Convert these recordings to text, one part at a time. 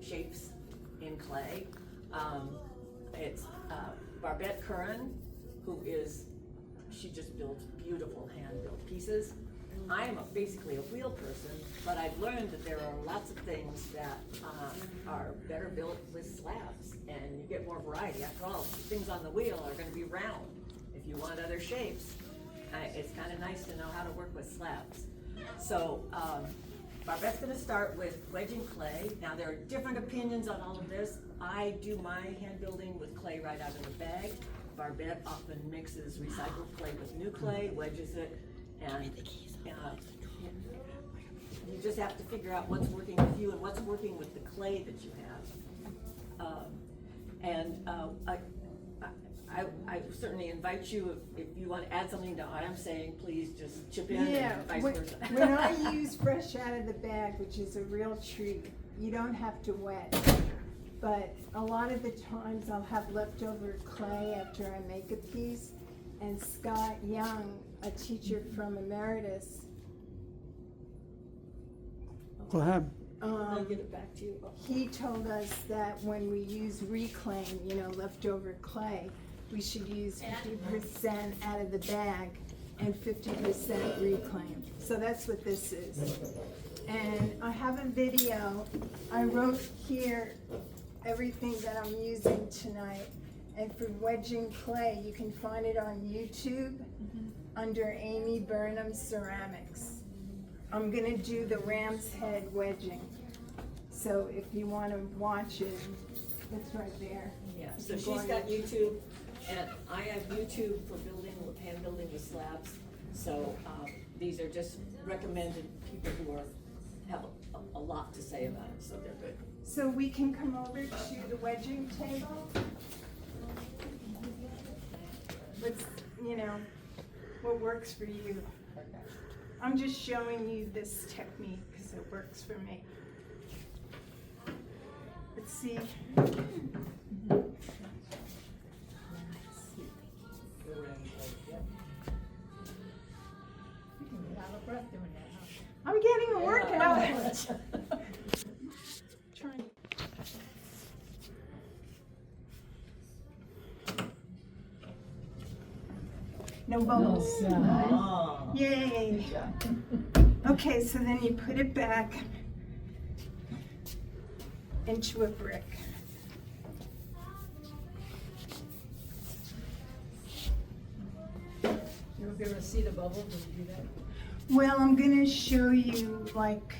shapes in clay. It's Barbette Curran, she just builds beautiful hand-built pieces. I am basically a wheel person, but I've learned that there are lots of things that are better built with slabs, and you get more variety. After all, things on the wheel are going to be round. If you want other shapes, it's kind of nice to know how to work with slabs. So Barbette's going to start with wedging clay. Now there are different opinions on all of this. I do my hand building with clay right out of the bag. Barbette often mixes recycled clay with new clay, wedges it, and you just have to figure out what's working with you and what's working with the clay that you have. I certainly invite you, if you want to add something to what I'm saying, please just chip in, yeah, and vice versa. When I use fresh out of the bag, which is a real treat, you don't have to wet. But a lot of the times I'll have leftover clay after I make a piece, and Scott Young, a teacher from Emeritus, Go ahead. I'll get it back to you. he told us that when we use reclaim, leftover clay, we should use 50% out of the bag and 50% reclaim. So that's what this is. And I have a video. I wrote here everything that I'm using tonight. And for wedging clay, you can find it on YouTube under Amy Burnham Ceramics. I'm gonna do the ram's head wedging. So if you wanna watch it, it's right there. Yeah, so she's got YouTube, and I have YouTube for hand building with slabs. So these are just recommended people who have a lot to say about it, so they're good. So we can come over to the wedging table. What's, what works for you? I'm just showing you this technique because it works for me. Let's see. I'm getting a workout. Trying. No bubbles. Oh. Yay. Okay, so then you put it back into a brick. You won't be able to see the bubbles when you do that? Well, I'm going to show you, like,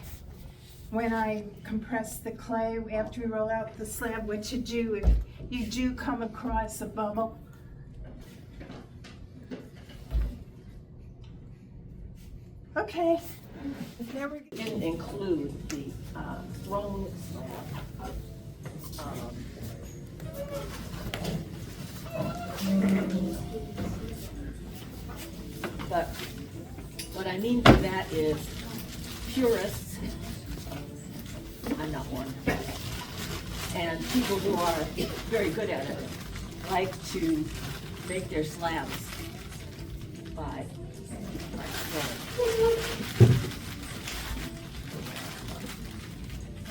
when I compress the clay after we roll out the slab, what to do if you do come across a bubble. Okay, now we're We didn't include the thrown slab. But what I mean by that is purists, I'm not one, and people who are very good at it like to make their slabs by throwing.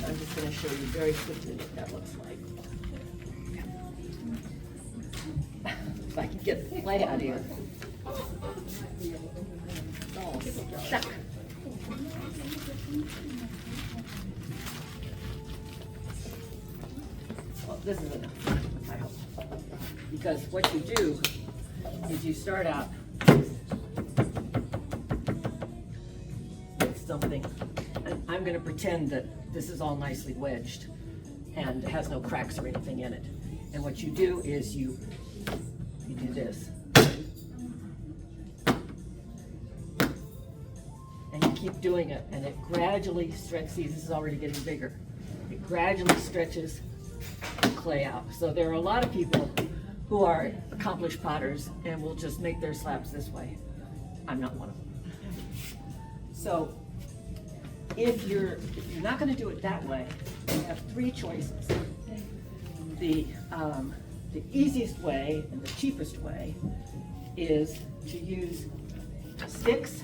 I'm just going to show you very quickly what that looks like. If I can get the light out here. Oh, stuck. Well, this is enough, I hope. Because what you do is you start out with something. I'm going to pretend that this is all nicely wedged and has no cracks or anything in it. And what you do is you do this. And you keep doing it, and it gradually stretches. See, this is already getting bigger. It gradually stretches the clay out. So there are a lot of people who are accomplished potters and will just make their slabs this way. I'm not one of them. So if you're not going to do it that way, you have three choices. The easiest way and the cheapest way is to use sticks.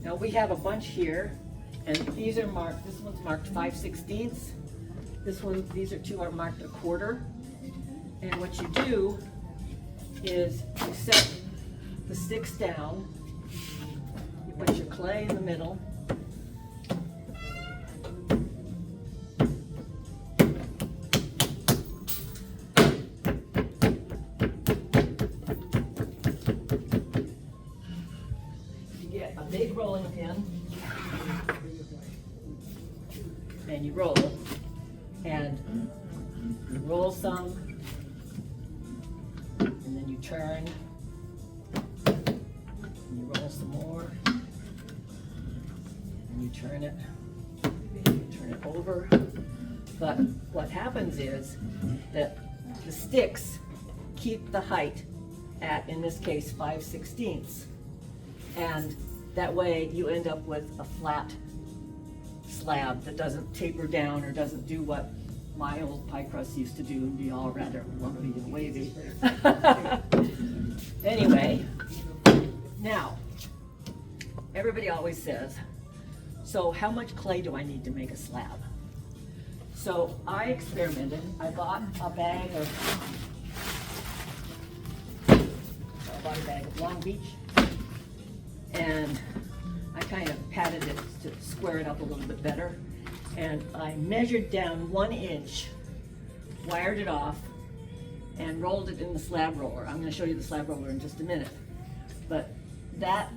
Now we have a bunch here, and these are marked, this one's marked 5/16. these are two are marked a quarter. And what you do is you set the sticks down, you put your clay in the middle, you get a big rolling pin, and you roll, and you roll some, and then you turn, and you roll some more, and you turn it over. But what happens is that the sticks keep the height at, in this case, 5/16, and that way you end up with a flat slab that doesn't taper down or doesn't do what my old pie crust used to do and be all rather lumpy and wavy. Anyway, now, everybody always says, so how much clay do I need to make a slab? So I experimented. I bought a bag of Long Beach, and I kind of patted it to square it up a little bit better. And I measured down 1 inch, wired it off, and rolled it in the slab roller. I'm going to show you the slab roller in just a minute. But that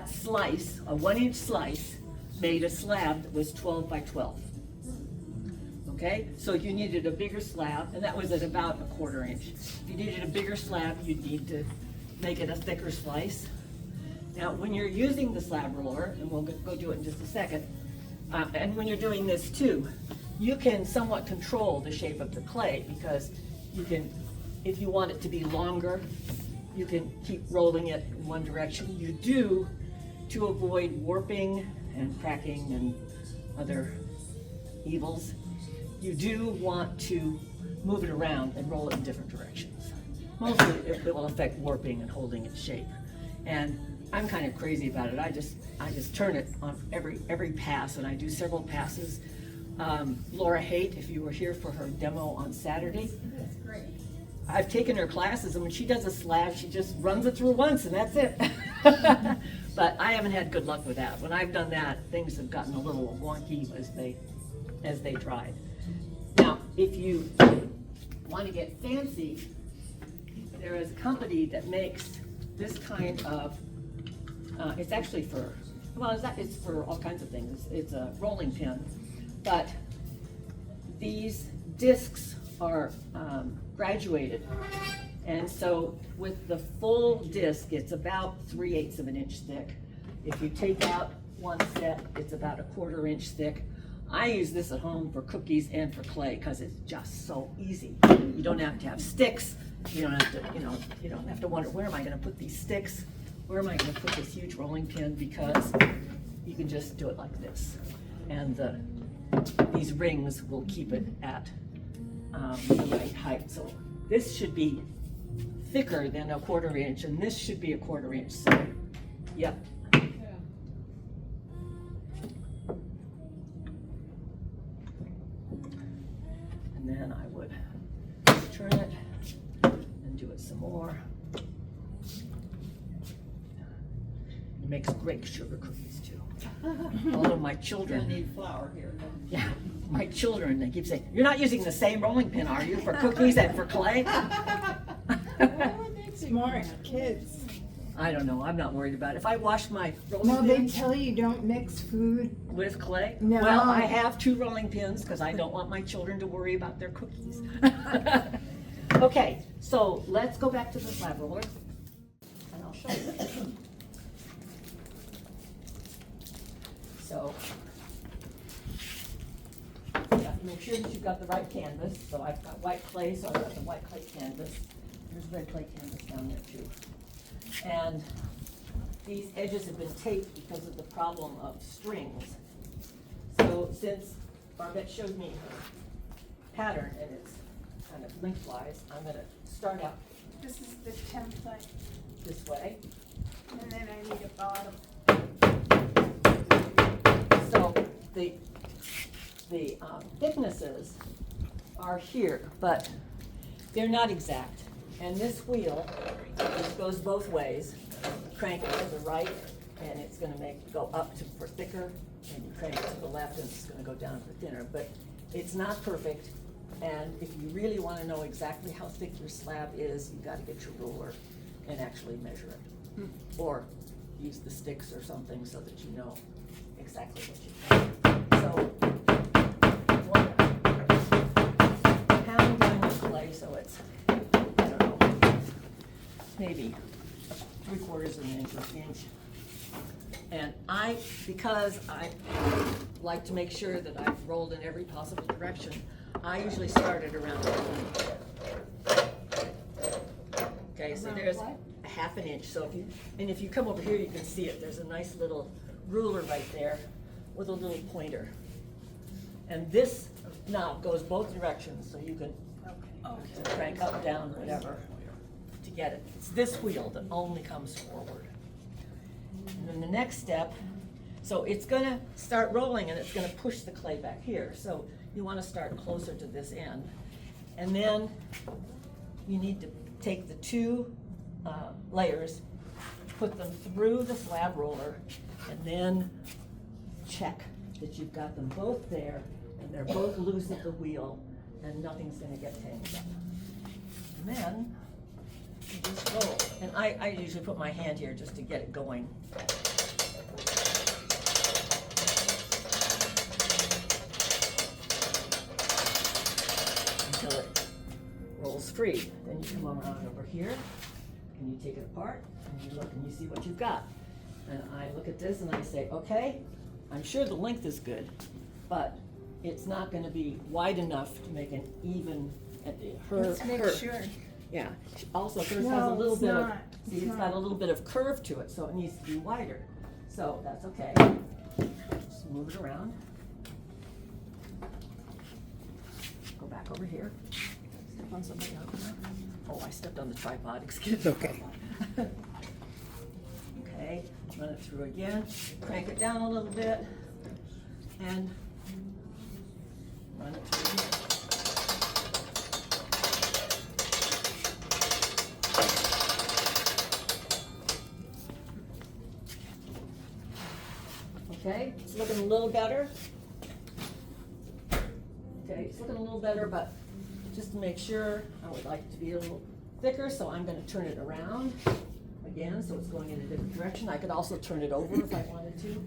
slice, a 1 inch slice, made a slab that was 12 by 12. Okay, so you needed a bigger slab, and that was at about a 1/4 inch. If you needed a bigger slab, you'd need to make it a thicker slice. Now, when you're using the slab roller, and we'll go do it in just a second, and when you're doing this too, you can somewhat control the shape of the clay, because you can, if you want it to be longer, you can keep rolling it in one direction. You do, to avoid warping and cracking and other evils, you do want to move it around and roll it in different directions. Mostly it will affect warping and holding its shape. And I'm kind of crazy about it. I just turn it on every pass, and I do several passes. Laura Haight, if you were here for her demo on Saturday, That's great. I've taken her classes, and when she does a slab, she just runs it through once, and that's it. But I haven't had good luck with that. When I've done that, things have gotten a little wonky as they dried. Now, if you want to get fancy, there is a company that makes this kind of, it's actually for, well, it's for all kinds of things. It's a rolling pin, but these discs are graduated, and so with the full disc, it's about 3/8 of an inch thick. If you take out one set, it's about a 1/4 inch thick. I use this at home for cookies and for clay because it's just so easy. You don't have to have sticks. You don't have to, you don't have to wonder, where am I going to put these sticks? Where am I going to put this huge rolling pin? Because you can just do it like this, and these rings will keep it at the right height. So this should be thicker than a 1/4 inch, and this should be a 1/4 inch. So, yep. And then I would turn it and do it some more. It makes great sugar cookies too. Although my children need flour here. Yeah, my children, they keep saying, "You're not using the same rolling pin, are you, for cookies and for clay?" Smart kids. I don't know, I'm not worried about it. If I wash my rolling No, they pins tell you don't mix food. with clay, No. well, I have 2 rolling pins because I don't want my children to worry about their cookies. Okay, so let's go back to the slab roller, and I'll show you. So, you have to make sure that you've got the right canvas. So I've got white clay, so I've got the white clay canvas. There's red clay canvas down there too. And these edges have been taped because of the problem of strings. So since Barbette showed me her pattern and it's kind of lengthwise, I'm going to start out This is the template, this way. and then I need a bottom. So the the thicknesses are here, but they're not exact. And this wheel, this goes both ways. Crank it to the right, and it's gonna go up for thicker, and you crank it to the left, and it's gonna go down for thinner. But it's not perfect, and if you really wanna know exactly how thick your slab is, you gotta get your ruler and actually measure it. Or use the sticks or something so that you know exactly what you need. So, you wanna pound down the clay so it's, I don't know, maybe 3/4 of an inch or an inch. And because I like to make sure that I've rolled in every possible direction, I usually start at around 1 inch. Okay, so Around there's what? a 1/2 inch. So if you come over here, you can see it. There's a nice little ruler right there with a little pointer. And this knob goes both directions, so you can crank up, down, whatever, to get it. It's this wheel that only comes forward. And then the next step, so it's gonna start rolling and it's gonna push the clay back here. So you wanna start closer to this end. And then you need to take the two layers, put them through the slab roller, and then check that you've got them both there and they're both loose at the wheel and nothing's gonna get tangled up. And then you just roll. And I usually put my hand here just to get it going. Until it rolls free. Then you come around over here and you take it apart and you look and you see what you've got. And I look at this and I say, okay, I'm sure the length is good, but it's not gonna be wide enough to make an even, Let's make sure. yeah, also hers has a No, little it's bit of, not. see, It's it's got not. a little bit of curve to it, so it needs to be wider. So that's okay. Just move it around. Go back over here. Step on somebody else. Oh, I stepped on the tripod, excuse me. Okay. Okay, run it through again, crank it down a little bit, and run it through again. Okay, it's looking a little better. Okay, it's looking a little better, but just to make sure, I would like it to be a little thicker, so I'm gonna turn it around again, so it's going in a different direction. I could also turn it over if I wanted to.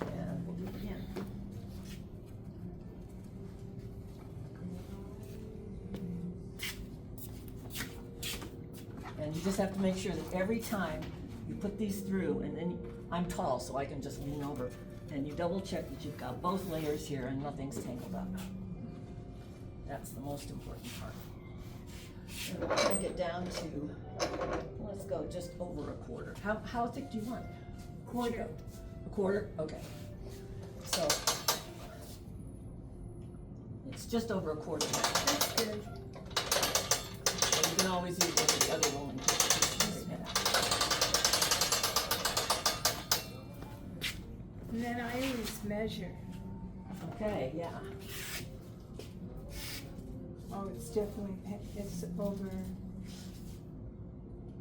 And we'll do it again. And you just have to make sure that every time you put these through, and then I'm tall, so I can just lean over, and you double check that you've got both layers here and nothing's tangled up. That's the most important part. And we'll crank it down to, let's go just over 1/4. How thick do you want? 1/4. 1/4? Okay. So it's just over 1/4 now. That's good. So you can always use one of the other rolling pieces to straighten it out. And then I always measure. Okay, yeah. Oh, it's definitely, it's over,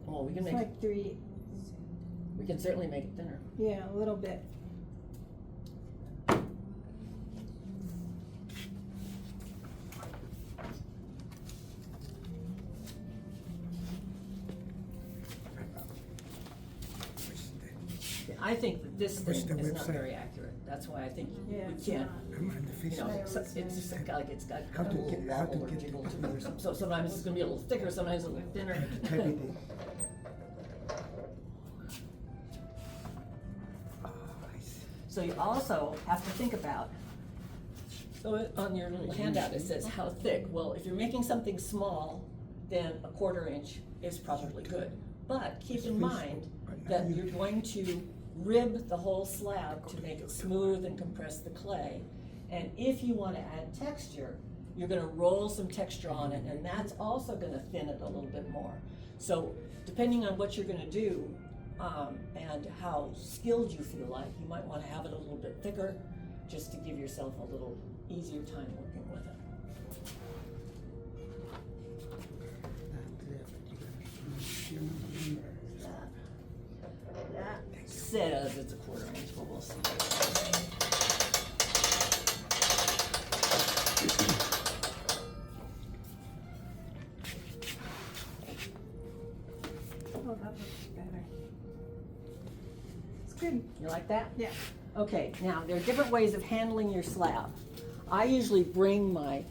Well, we can it's make it, like 3, we can certainly make it thinner. yeah, a little bit. I think that this What's thing the is not website? very accurate. That's why I think Yeah, we it's can't. not. I'm on the You know, Facebook. it's just like it's got How a to little get- how to wobble or get jiggle the- to it. So sometimes it's gonna be a little thicker, sometimes a little thinner. Type it in. Oh, I see. So you also have to think about, so on your little handout, it says how thick. Well, if you're making something small, then 1/4 inch is probably good. But keep in mind that you're going to rib the whole slab to make it smooth and compress the clay. And if you want to add texture, you're gonna roll some texture on it, and that's also gonna thin it a little bit more. So depending on what you're gonna do, and how skilled you feel like, you might wanna have it a little bit thicker just to give yourself a little easier time working with it. That says it's a 1/4 inch, but we'll see. Oh, that looks better. It's good. You like that? Yeah. Okay, now there are different ways of handling your slab. I usually bring my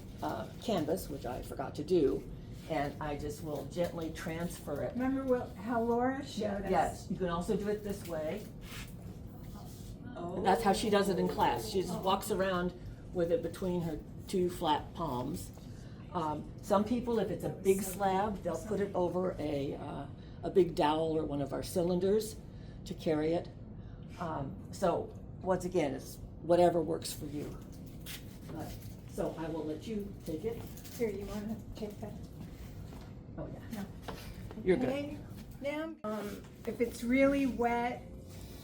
canvas, which I forgot to do, and I just will gently transfer it. Remember how Laura showed us? Yes, you can also do it this way. And that's how she does it in class. She just walks around with it between her 2 flat palms. Some people, if it's a big slab, they'll put it over a big dowel or one of our cylinders to carry it. So once again, it's whatever works for you. So I will let you take it. Here, you wanna take that? Oh, yeah. No. You're good. Okay, now, if it's really wet,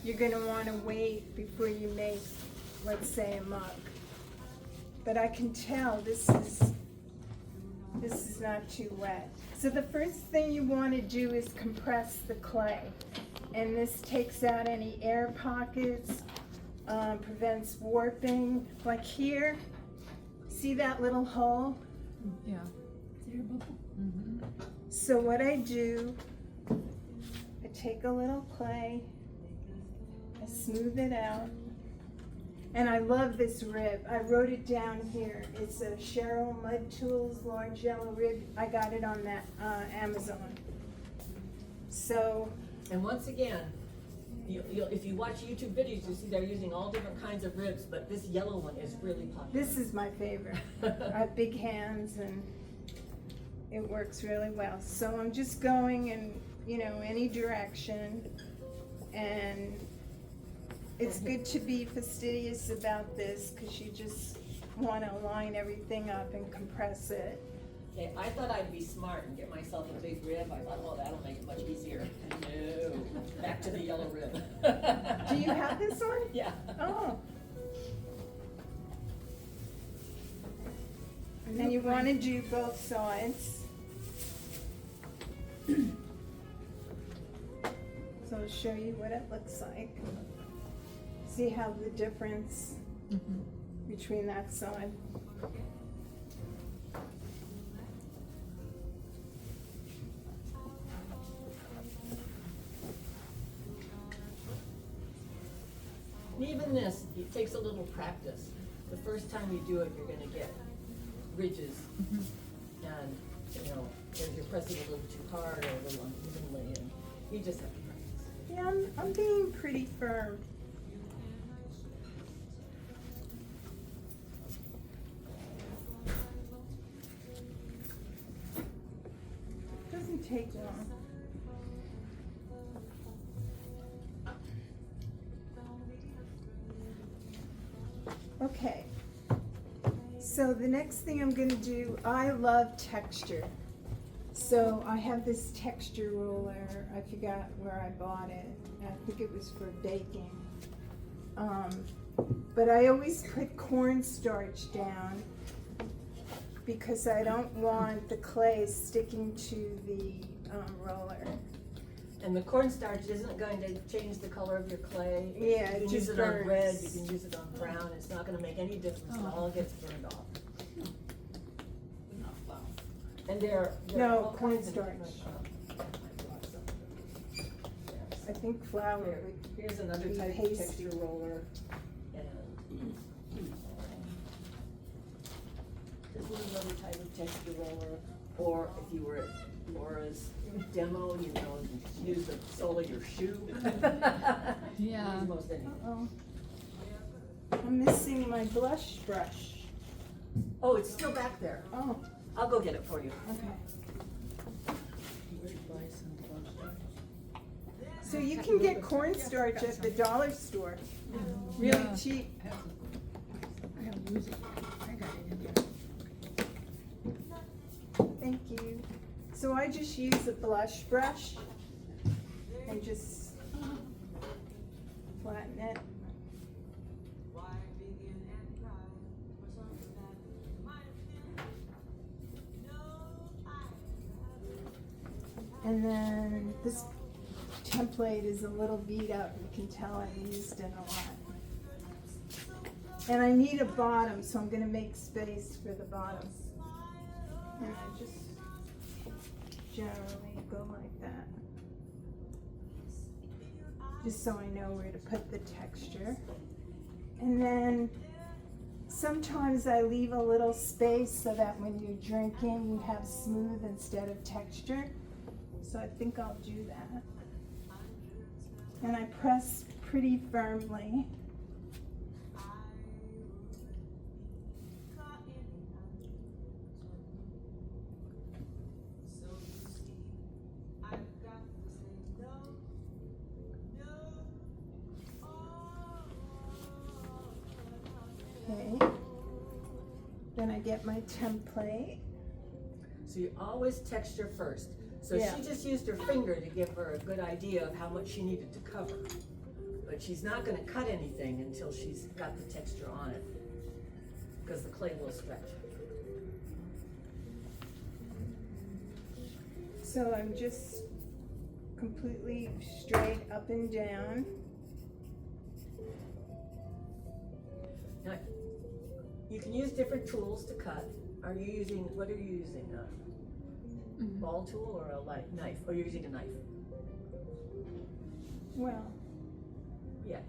you're gonna wanna wait before you make, let's say, a mug. But I can tell this is not too wet. So the first thing you wanna do is compress the clay. And this takes out any air pockets, prevents warping. Like here, see that little hole? Yeah. Is there a bubble? Mm-hmm. So what I do, I take a little clay, I smooth it out, and I love this rib. I wrote it down here. It's a Cheryl Mud Tools large yellow rib. I got it on that Amazon. So And once again, if you watch YouTube videos, you see they're using all different kinds of ribs, but this yellow one is really popular. this is my favorite. I have big hands and it works really well. So I'm just going in, any direction, and it's good to be fastidious about this because you just want to line everything up and compress it. Okay, I thought I'd be smart and get myself a big rib. I thought, well, that'll make it much easier. No, back to the yellow rib. Do you have this one? Yeah. Oh. And you want to do both sides. So I'll show you what it looks like. See how the difference between that side. And even this, it takes a little practice. The first time you do it, you're gonna get ridges. And, if you're pressing a little too hard or a little unevenly, and you just have to practice. Yeah, I'm being pretty firm. Doesn't take long. Okay. So the next thing I'm gonna do, I love texture. So I have this texture ruler. I forgot where I bought it. I think it was for baking. But I always put cornstarch down because I don't want the clay sticking to the roller. And the cornstarch isn't going to change the color of your clay. Yeah, You it can use just it on red, burns. you can use it on brown, it's not gonna make any difference, it all gets burned off. And there are No, all kinds of cornstarch. different, I think flour Here, would. here's another be type of pasty. texture roller. And this is another type of texture roller, or if you were at Laura's demo, use the sole of your shoe. Yeah. Use most anything. Oh, I'm missing my blush brush. Oh, it's still back there. Oh, I'll go get it for you. okay. So you can get cornstarch at the dollar store, really Yeah. cheap. I don't use it. I got it in there. Thank you. So I just use a blush brush and just flatten it. And then this template is a little beat up, you can tell I used it a lot. And I need a bottom, so I'm gonna make space for the bottom. And I just generally go like that. Just so I know where to put the texture. And then sometimes I leave a little space so that when you're drinking, you have smooth instead of texture. So I think I'll do that. And I press pretty firmly. Okay. Then I get my template. So you always texture first. So Yeah. she just used her finger to give her a good idea of how much she needed to cover. But she's not gonna cut anything until she's got the texture on it, because the clay will stretch. So I'm just completely straight up and down. Now, you can use different tools to cut. Are you using, what are you using? A ball tool or a light knife? Or you're using a knife? Well, Yeah.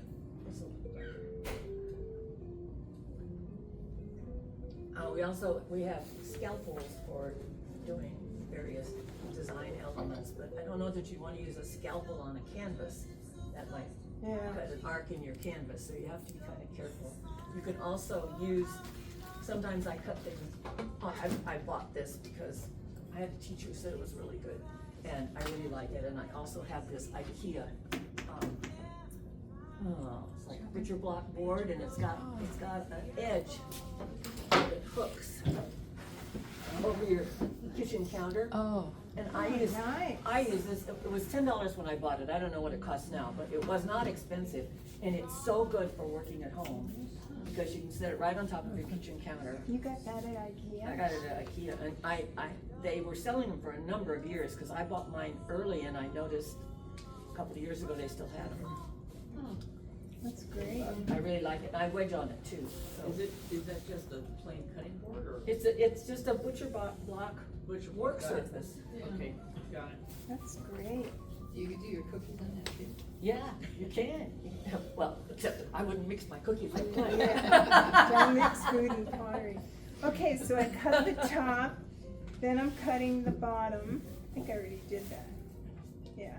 We have scalpels for doing various design elements, but I don't know that you want to use a scalpel on a canvas. That might yeah. cut an arc in your canvas, so you have to be kind of careful. You can also use, sometimes I cut things, I bought this because I had a teacher who said it was really good, and I really like it, and I also have this IKEA, it's like butcher block board, and it's got an edge that hooks over your kitchen counter. Oh. And I use this, it was $10 when I bought it, I don't know what it costs now, but it was not expensive, and it's so good for working at home, because you can set it right on top of your kitchen counter. You got that at IKEA? I got it at IKEA, and they were selling them for a number of years, because I bought mine early, and I noticed a couple of years ago they still had them. That's great. I really like it, and I wedge on it too, so. Is that just a plain cutting board or? It's just a butcher block Which work got it. surface. Okay, got it. That's great. You could do your cookies on that too. Yeah, you can. Well, except that I wouldn't mix my cookies like that. Yeah. Don't mix food and pottery. Okay, so I cut the top, then I'm cutting the bottom. I think I already did that. Yeah.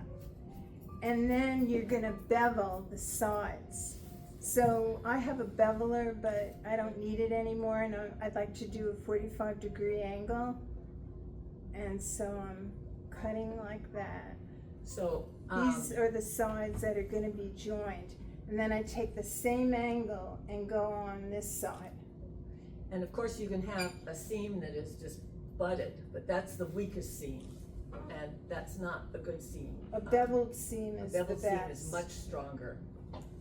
And then you're gonna bevel the sides. So I have a beveler, but I don't need it anymore, and I'd like to do a 45-degree angle. And so I'm cutting like that. So, These are the sides that are gonna be joined. And then I take the same angle and go on this side. and of course you can have a seam that is just butted, but that's the weakest seam, and that's not a good seam. A beveled seam A is the beveled best. seam is much stronger,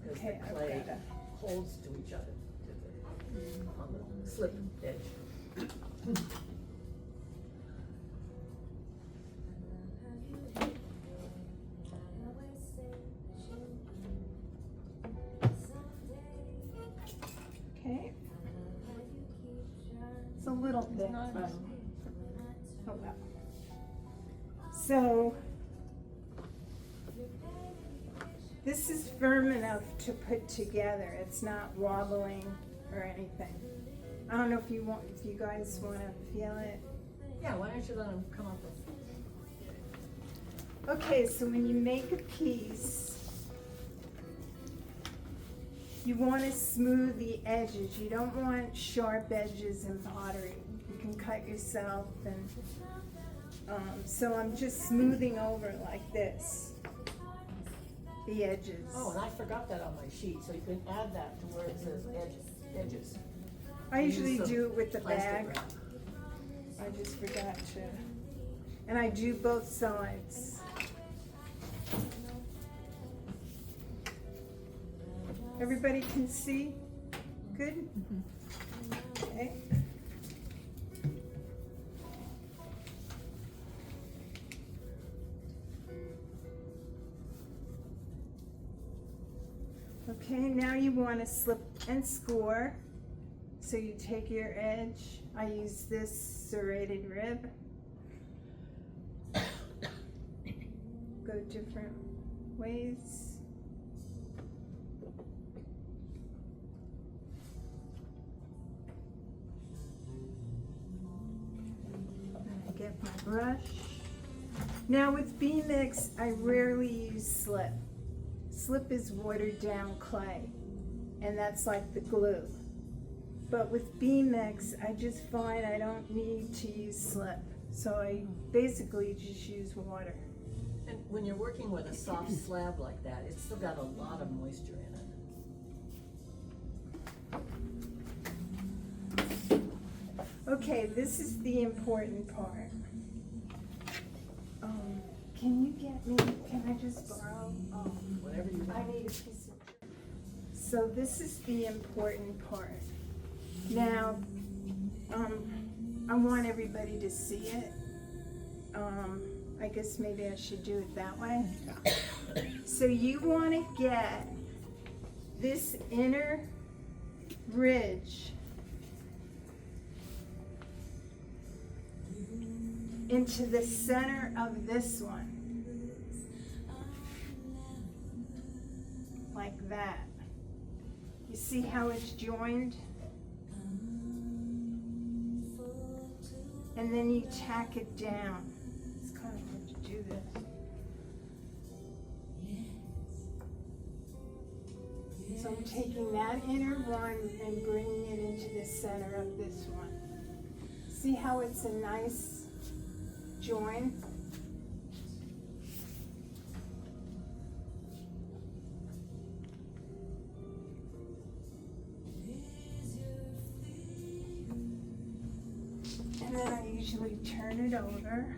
because Okay, the I've clay gotta- holds to each other on the slip edge. Okay. It's a little thick, not- but, oh well. So, this is firm enough to put together. It's not wobbling or anything. I don't know if you guys wanna feel it. Yeah, why don't you let them come up with, Okay, so when you make a piece, you want to smooth the edges. You don't want sharp edges in pottery. You can cut yourself, and so I'm just smoothing over like this, the edges. oh, and I forgot that on my sheet, so you can add that to where it says edges. I usually Use some do it with the plastic bag. wrap. I just forgot to. And I do both sides. Everybody can see? Good? Okay. Okay, now you want to slip and score. So you take your edge. I use this serrated rib. Go different ways. And I get my brush. Now with B-Mix, I rarely use slip. Slip is watered down clay, and that's like the glue. But with B-Mix, I just find I don't need to use slip. So I basically just use water. And when you're working with a soft slab like that, it's still got a lot of moisture in it. Okay, this is the important part. Can you get me, can I just borrow? Whatever you I want. need a piece of. So this is the important part. Now, I want everybody to see it. I guess maybe I should do it that way. So you want to get this inner ridge into the center of this one. Like that. You see how it's joined? And then you tack it down. It's kind of hard to do this. So I'm taking that inner one and bringing it into the center of this one. See how it's a nice join? And then I usually turn it over.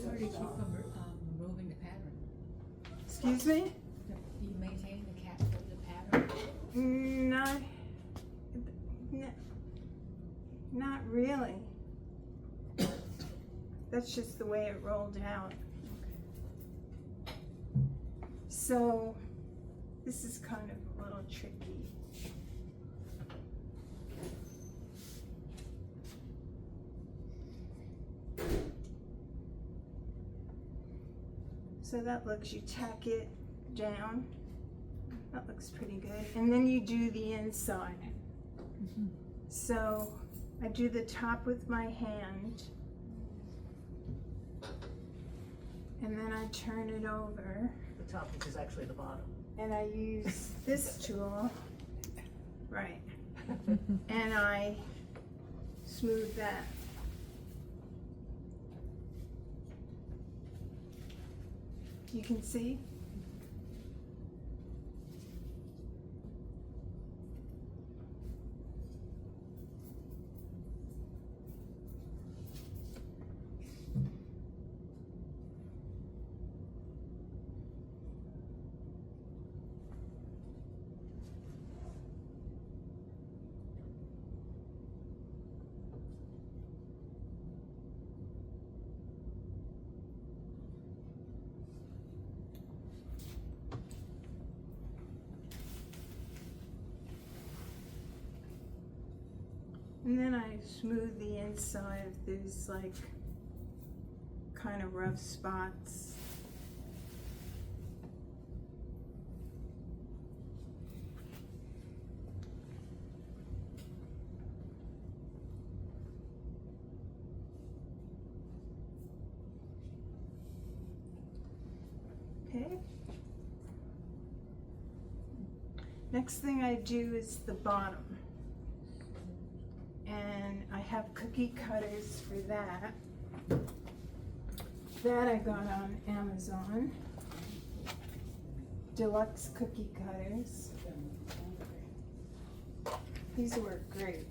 Where do you keep from removing the pattern? Excuse me? Do you maintain the pattern? Not really. That's just the way it rolled out. So this is kind of a little tricky. So that looks, you tack it down. That looks pretty good. And then you do the inside. So I do the top with my hand. And then I turn it over. The top, which is actually the bottom. And I use this tool. Right. And I smooth that. You can see? And then I smooth the inside of these like kind of rough spots. Okay. Next thing I do is the bottom. And I have cookie cutters for that. That I got on Amazon. Deluxe cookie cutters. These work great.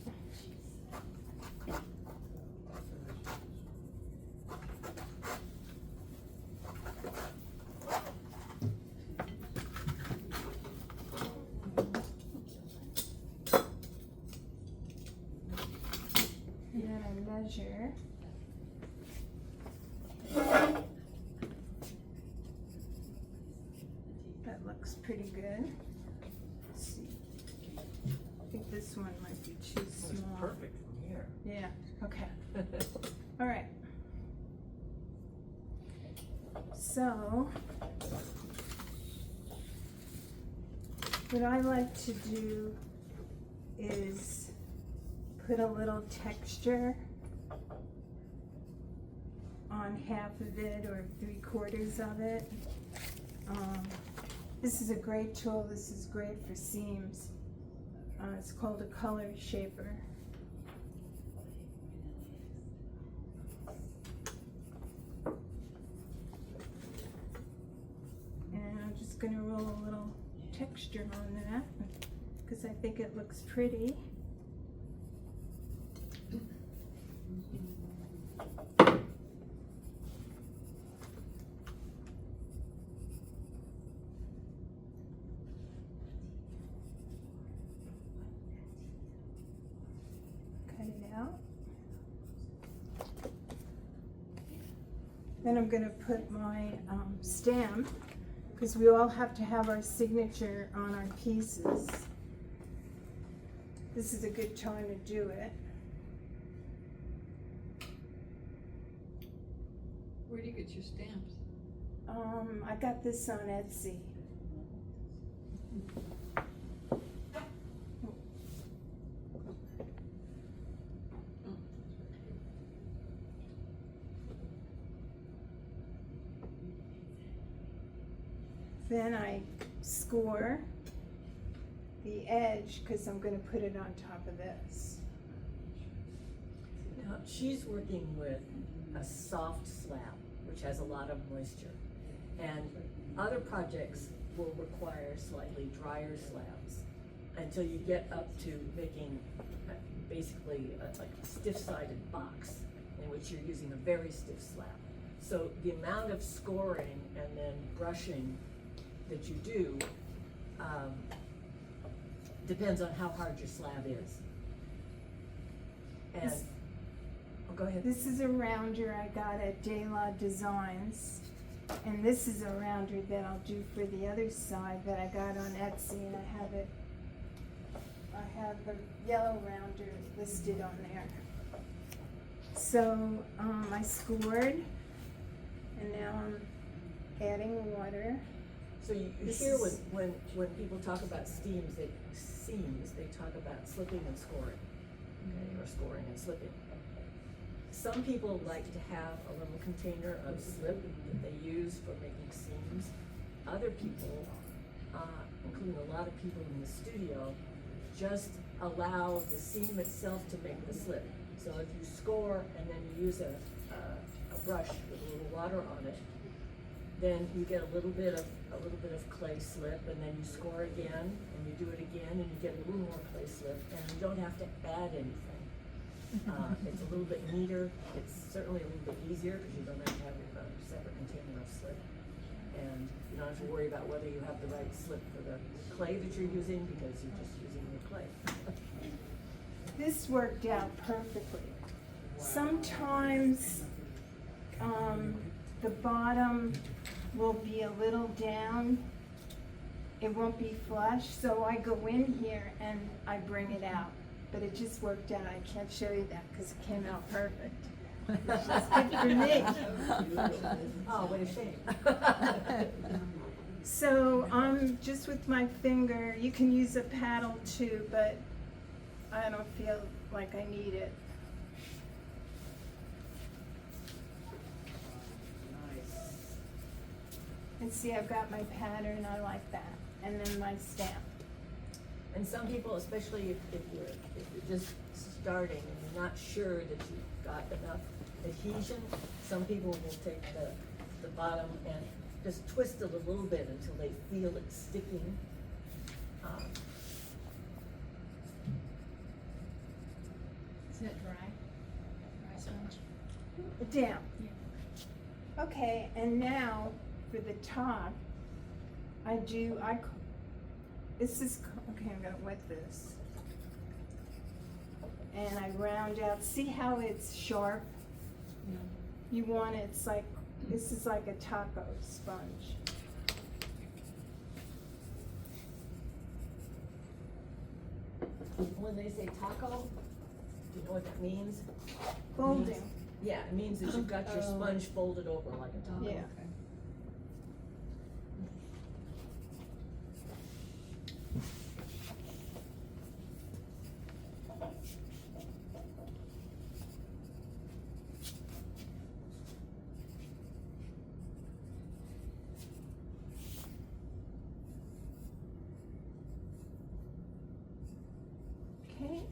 And then I measure. That looks pretty good. Let's see. I think this one might be too It's small. perfect from here. Yeah, okay. All right. So, what I like to do is put a little texture on half of it or 3/4 of it. This is a great tool. This is great for seams. It's called a color shaper. And I'm just gonna roll a little texture on that because I think it looks pretty. Cut it out. Then I'm gonna put my stamp, because we all have to have our signature on our pieces. This is a good time to do it. Where do you get your stamps? I got this on Etsy. Then I score the edge because I'm going to put it on top of this. Now, she's working with a soft slab, which has a lot of moisture. And other projects will require slightly drier slabs until you get up to making basically like a stiff-sided box in which you're using a very stiff slab. So the amount of scoring and then brushing that you do depends on how hard your slab is. And, oh, go ahead. This is a rounder I got at De La Designs. And this is a rounder that I'll do for the other side that I got on Etsy, and I have the yellow rounder listed on there. So I scored, and now I'm adding water. So you This hear is- when people talk about seams, they talk about slipping and scoring, okay, or scoring and slipping. Some people like to have a little container of slip that they use for making seams. Other people, including a lot of people in the studio, just allow the seam itself to make the slip. So if you score and then you use a brush with a little water on it, then you get a little bit of clay slip, and then you score again, and you do it again, and you get a little more clay slip, and you don't have to add anything. It's a little bit neater. It's certainly a little bit easier because you don't have to have a separate container of slip, and you don't have to worry about whether you have the right slip for the clay that you're using because you're just using your clay. This worked out perfectly. Sometimes the bottom will be a little down. It won't be flush, so I go in here and I bring it out. But it just worked out. I can't show you that because it came out perfect. It's just good for me. Oh, what a shame. So I'm just with my finger. You can use a paddle too, but I don't feel like I need it. Nice. And see, I've got my pattern. I like that. And then my stamp. And some people, especially if you're just starting and you're not sure that you've got enough adhesion, some people will take the bottom and just twist it a little bit until they feel it sticking. Is that dry? Dry sponge? Down. Okay, and now for the top, this is, okay, I'm gonna wet this. and I round out, see how it's sharp? You want it's like, this is like a taco sponge. When they say taco, do you know what that means? Folding, Yeah, it means that you've got your sponge folded over like a taco. yeah. Okay.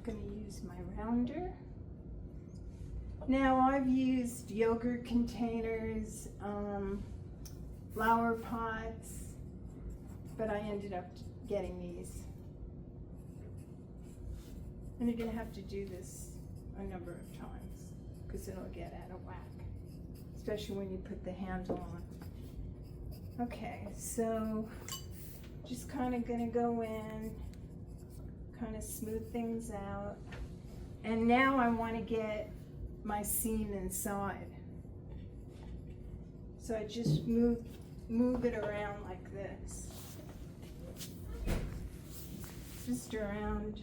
Gonna use my rounder. Now I've used yogurt containers, flower pots, but I ended up getting these. And you're gonna have to do this a number of times, cause it'll get out of whack, especially when you put the handle on. Okay, so just kinda gonna go in, kinda smooth things out. And now I wanna get my seam inside. So I just move it around like this. Just around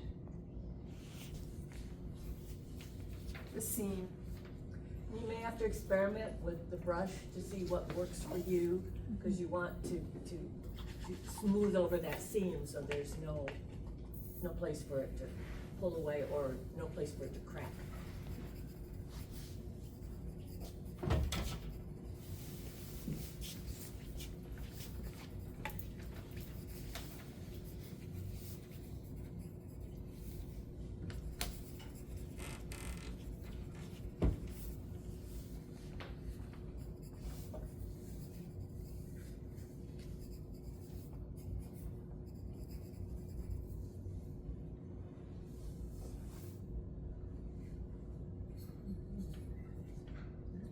the seam. You may have to experiment with the brush to see what works for you, because you want to smooth over that seam so there's no place for it to pull away or no place for it to crack.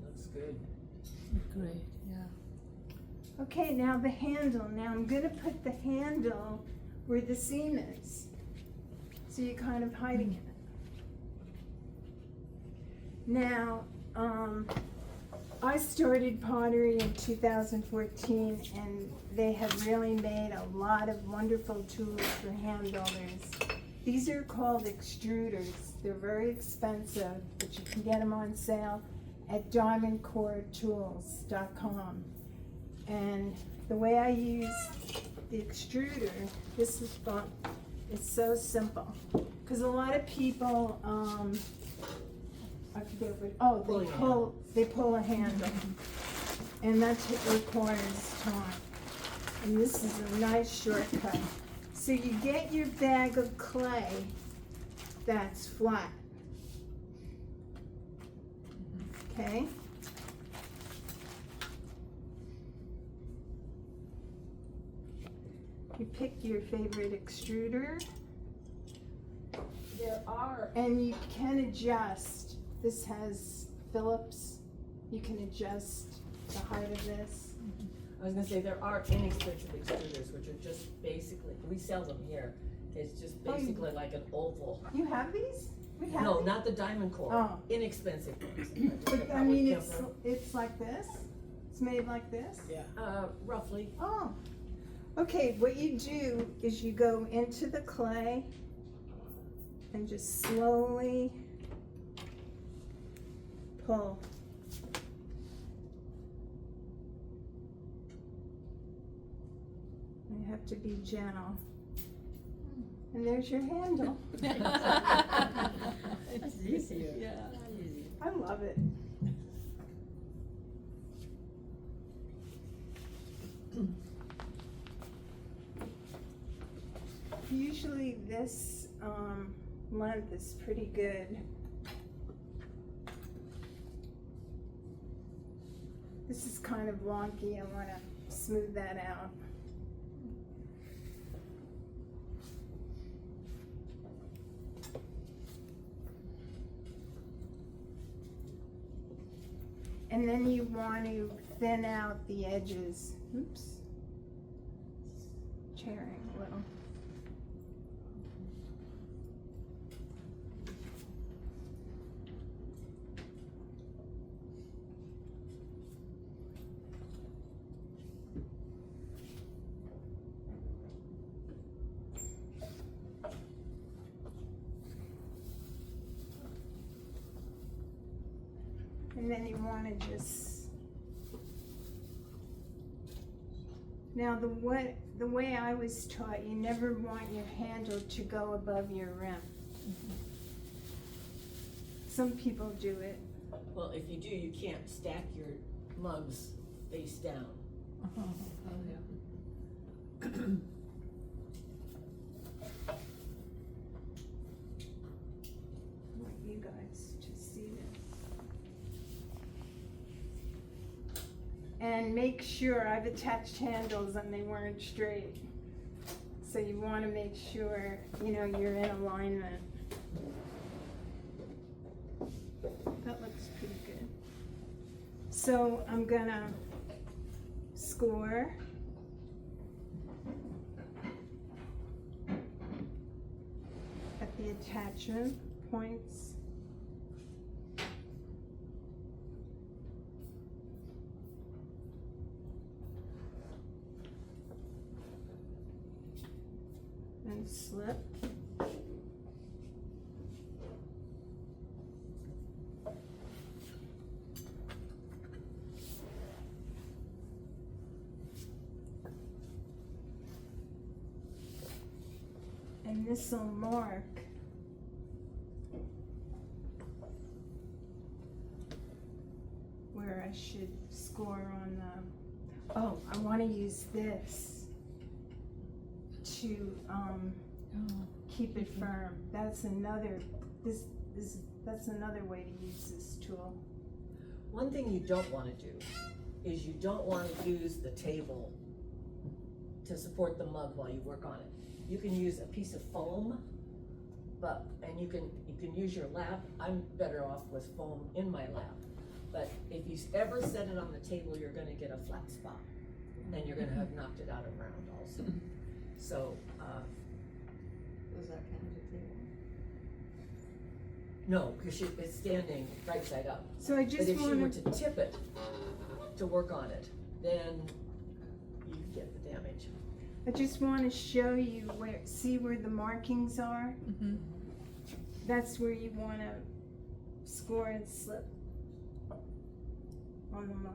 Looks good. Great, yeah. Okay, now the handle. Now I'm gonna put the handle where the seam is. So you're kind of hiding it. Now, I started pottery in 2014, and they have really made a lot of wonderful tools for hand builders. These are called extruders. They're very expensive, but you can get them on sale at diamondcoretools.com. And the way I use the extruder, this is fun. It's so simple. Because a lot of people, I forget what, they pull a handle. And that's what requires time. And this is a nice shortcut. So you get your bag of clay that's flat. Okay? You pick your favorite extruder. And you can adjust. This has Phillips. You can adjust the height of this. I was gonna say, there are inexpensive extruders, which are just basically, we sell them here. It's just basically like an oval. You have these? We have No, these? not the diamond core, Oh. inexpensive ones. But I mean, it's like this? It's made like this? Roughly. Oh. Okay, what you do is you go into the clay and just slowly pull. You have to be gentle. And there's your handle. It's easier. Yeah. Easy. I love it. Usually this length is pretty good. This is kind of wonky. I want to smooth that out. And then you want to thin out the edges. Oops. Tearing a little. and then you wanna just, now the way I was taught, you never want your handle to go above your rim. Some people do it. Well, if you do, you can't stack your mugs face down. Oh, yeah. I want you guys to see this. And make sure, I've attached handles and they weren't straight. So you wanna make sure, you know, you're in alignment. That looks pretty good. So I'm gonna score. At the attachment points. And slip. And this will mark where I should score on the, oh, I want to use this to keep it firm. That's another, that's another way to use this tool. One thing you don't wanna do is you don't wanna use the table to support the mug while you work on it. You can use a piece of foam, and you can use your lap. I'm better off with foam in my lap. But if you ever set it on the table, you're gonna get a flat spot, and you're gonna have knocked it out of round also. So, Does that count as a table? no, because it's standing right side up. So I But just if she were want to tip it to work on it, then you get the damage. I just want to show you where, see where the markings are? Mm-hmm. That's where you want to score and slip on the mug.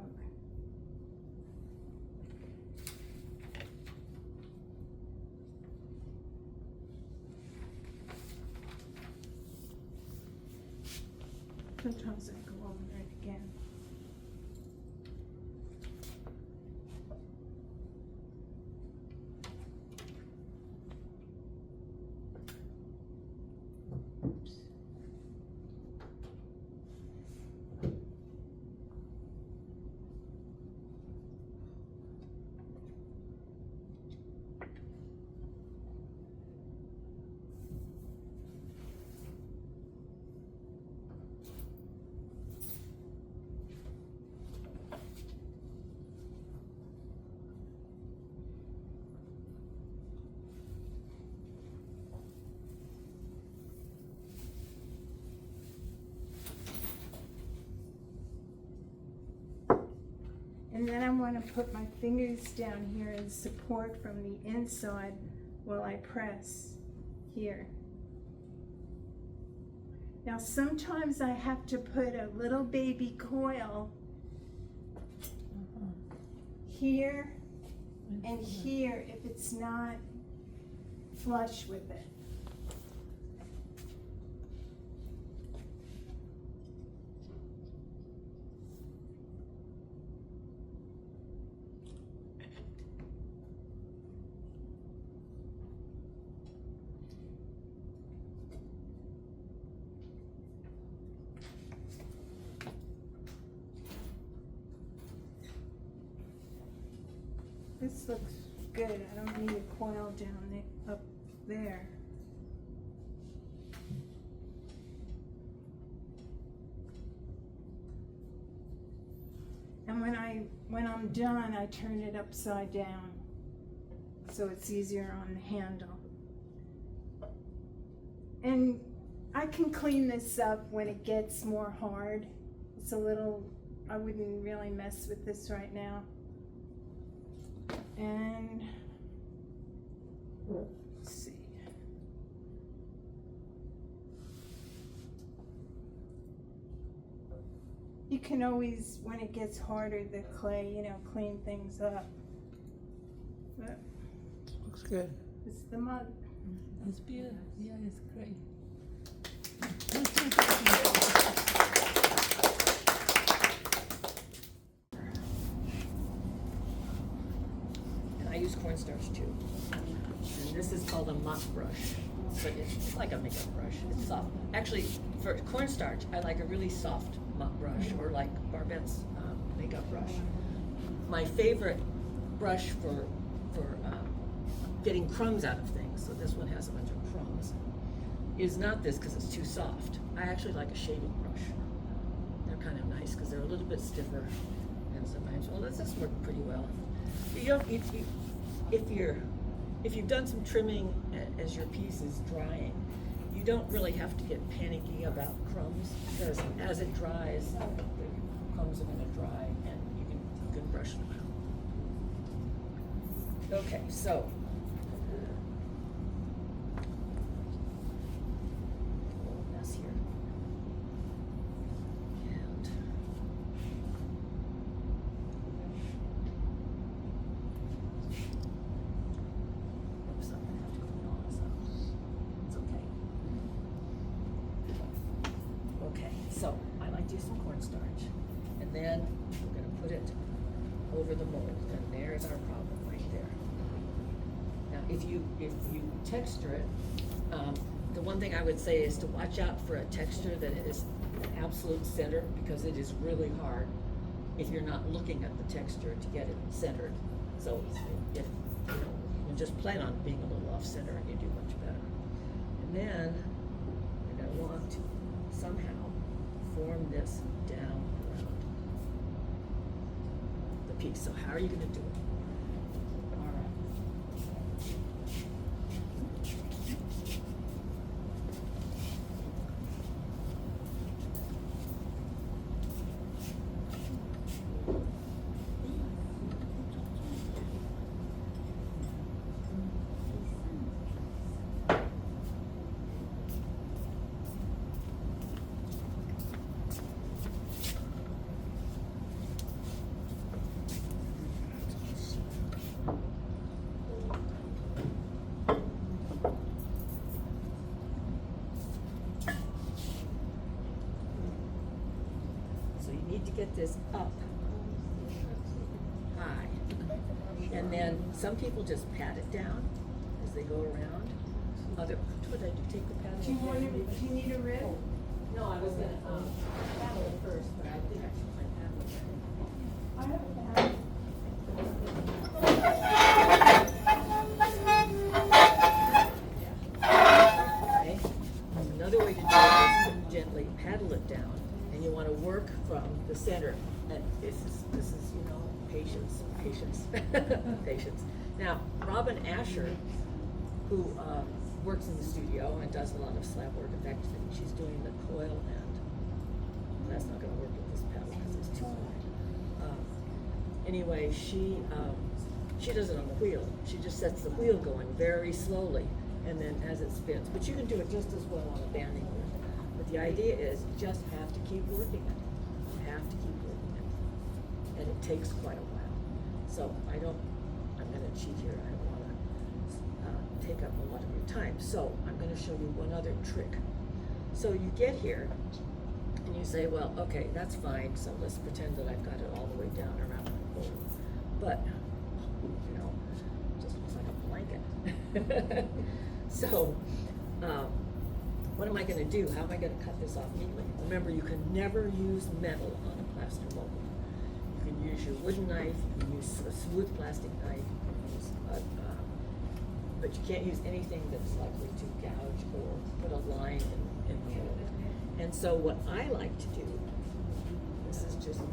Sometimes I go over it again. Oops. And then I want to put my fingers down here in support from the inside while I press here. Now sometimes I have to put a little baby coil here and here if it's not flush with it. This looks good. I don't need a coil down there, up there. And when I'm done, I turn it upside down so it's easier on the handle. And I can clean this up when it gets more hard. It's a little, I wouldn't really mess with this right now. And let's see. You can always, when it gets harder, the clay, you know, clean things up. But Looks good. it's the mud. It's beautiful. Yeah, it's great. And I use cornstarch too. And this is called a mop brush, but it's like a makeup brush. It's soft. Actually, for cornstarch, I like a really soft mop brush, or like Barbette's makeup brush. My favorite brush for getting crumbs out of things, so this one has a bunch of crumbs, is not this because it's too soft. I actually like a shaving brush. They're kind of nice because they're a little bit stiffer, and sometimes, well, this has worked pretty well. You don't, if you've done some trimming as your piece is drying, you don't really have to get panicky about crumbs, because as it dries, the crumbs are going to dry, and you can brush them out. Okay, so a little mess here. And oops, I'm gonna have to clean all this up. It's okay. Okay, so I like to use some cornstarch, and then we're gonna put it over the mold, and there's our problem right there. Now, if you texture it, the one thing I would say is to watch out for a texture that is an absolute center, because it is really hard if you're not looking at the texture to get it centered. So if you just plan on being a little off center, and you do much better. And then you're gonna want to somehow form this down around the piece. So how are you gonna do it? All right. So you need to get this up high. And then some people just pat it down as they go around. Other, what did I do, take the paddle? Do you need a rib? No, I was gonna, paddle it first, but I think I should find paddle it. I have a paddle. Okay. Another way to do it is to gently paddle it down, and you want to work from the center. And this is you know, patience, patience. Now, Robin Asher, who works in the studio and does a lot of slab work. In fact, she's doing the coil end. That's not going to work with this paddle because it's too high. Anyway, she does it on the wheel. She just sets the wheel going very slowly, and then as it spins. But you can do it just as well on a banding wheel. But the idea is you just have to keep working it. You have to keep working it. And it takes quite a while. So I'm going to cheat here. I don't want to take up a lot of your time. So I'm going to show you one other trick. So you get here, and you say, well, okay, that's fine. So let's pretend that I've got it all the way down around my bowl. But, you know, it just looks like a blanket. So, what am I going to do? How am I going to cut this off neatly? Remember, you can never use metal on a plaster mold. You can use your wooden knife, you can use a smooth plastic knife, you can use but you can't use anything that's likely to gouge or put a line in the mold. And so what I like to do, this is just me.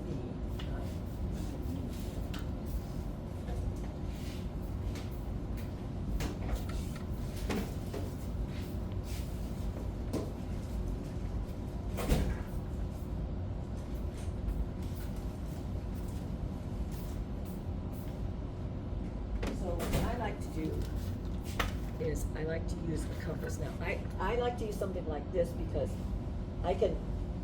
So what I like to do is I like to use a compass. Now, I like to use something like this because I can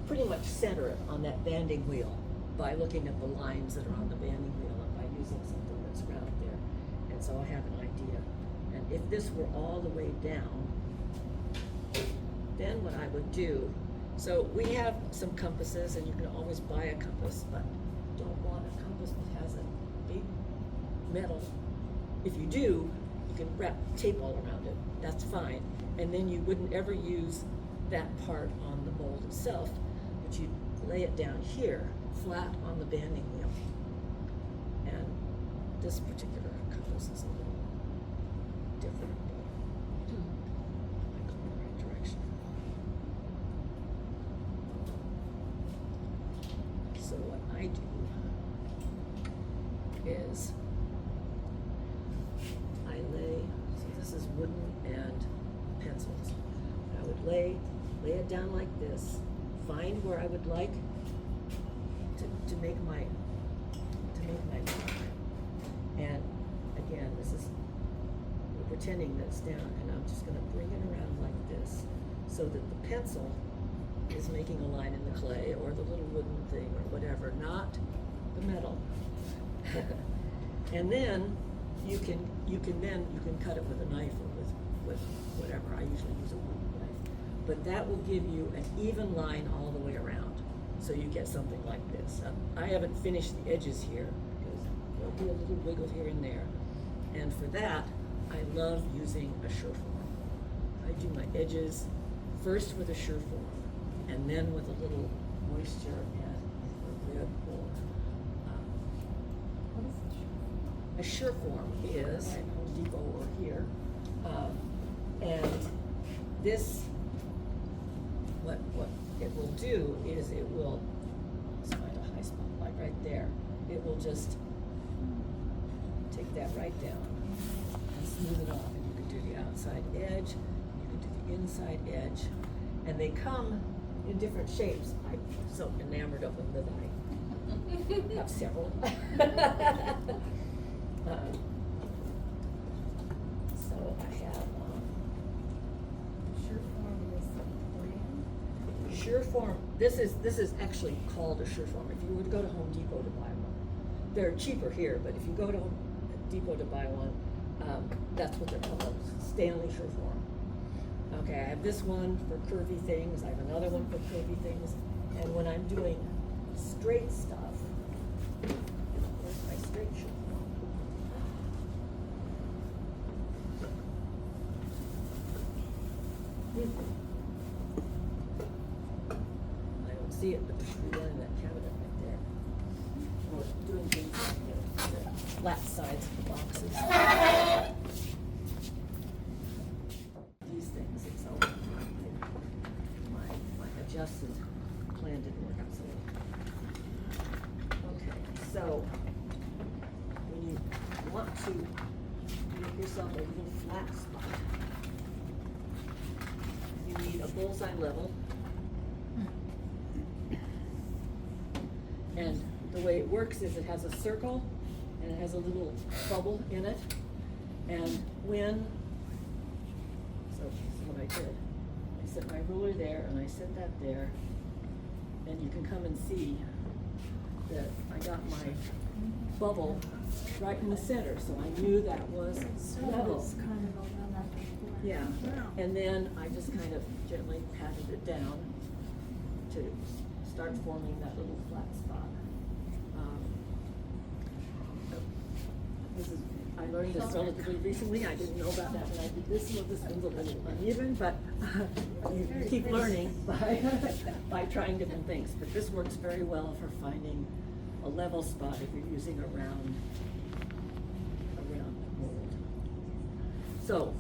pretty much center it on that banding wheel by looking at the lines that are on the banding wheel and by using something that's round there. And so I have an idea. And if this were all the way down, then what I would do, so we have some compasses and you can always buy a compass, but don't want a compass that has a big metal. If you do, you can wrap tape all around it, that's fine. And then you wouldn't ever use that part on the mold itself, but you'd lay it down here, flat on the banding wheel. And this particular compass is a little different, but I go in the right direction. So what I do is I lay, so this is wooden and pencils. I would lay it down like this, find where I would like to make my mark. And again, we're pretending that it's down, and I'm just gonna bring it around like this so that the pencil is making a line in the clay or the little wooden thing or whatever, not the metal. And then you can cut it with a knife or with whatever. I usually use a wooden knife. But that will give you an even line all the way around. So you get something like this. I haven't finished the edges here because there'll be a little wiggle here and there. And for that, I love using a Sureform. I do my edges first with a Sureform and then with a little moisture and a rib or a Sureform is at Home Depot or here. And this, what it will do is it will, let's find a high spot, like right there. It will just take that right down and smooth it off. And you can do the outside edge, you can do the inside edge, and they come in different shapes. I'm so enamored of them that I have several. So I have Sureform. This is actually called a Sureform. If you were to go to Home Depot to buy one, they're cheaper here. But if you go to Home Depot to buy one, that's what they're called, Stanley Sureform. Okay, I have this one for curvy things. I have another one for curvy things. And when I'm doing straight stuff, where's my straight Sureform? I don't see it, but there should be one in that cabinet right there. Or doing things like the flat sides of the boxes. These things, it's all my adjusted plan didn't work out so well. Okay, so when you want to make yourself a little flat spot, you need a bullseye level. And the way it works is it has a circle and it has a little bubble in it. And when, so this is what I did. I set my ruler there and I set that there. And you can come and see that I got my bubble right in the center, so I knew that was level. Yeah, and then I just kind of gently patted it down to start forming that little flat spot. I learned this relatively recently. I didn't know about that when I did this. So this one's a little uneven, but you keep learning by trying different things. But this works very well for finding a level spot if you're using a round mold. So,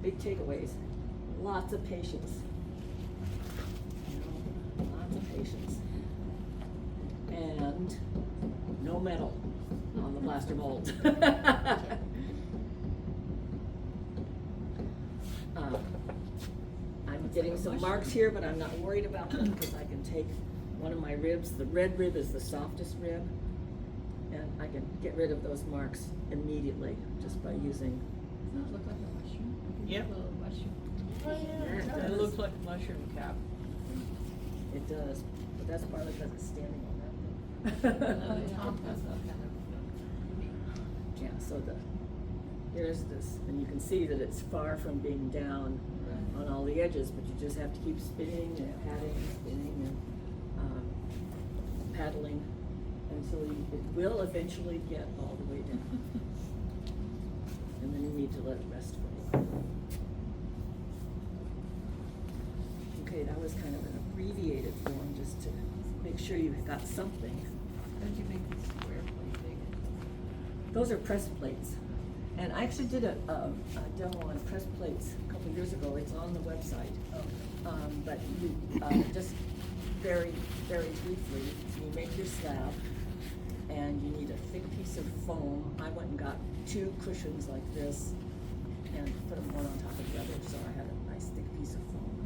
big takeaways, lots of patience. Lots of patience. And no metal on the plaster mold. I'm getting some marks here, but I'm not worried about them because I can take one of my ribs. The red rib is the softest rib, and I can get rid of those marks immediately just by using. Does that look like a mushroom? Yep. A little mushroom. It looks like a mushroom cap. It does, but that's partly because it's standing on that And then thing. the top has a kind of, Yeah, so here's this, and you can see that it's far from being down on all the edges, but you just have to keep spinning and patting and spinning and, paddling until it will eventually get all the way down. And then you need to let it rest for a while. Okay, that was kind of an abbreviated form, just to make sure you got something. how did you make these square plate big? Those are press plates. And I actually did a demo on press plates a couple years ago. It's on the website. But you, just very, very briefly, you make your slab and you need a thick piece of foam. I went and got 2 cushions like this and put them one on top of the other, so I had a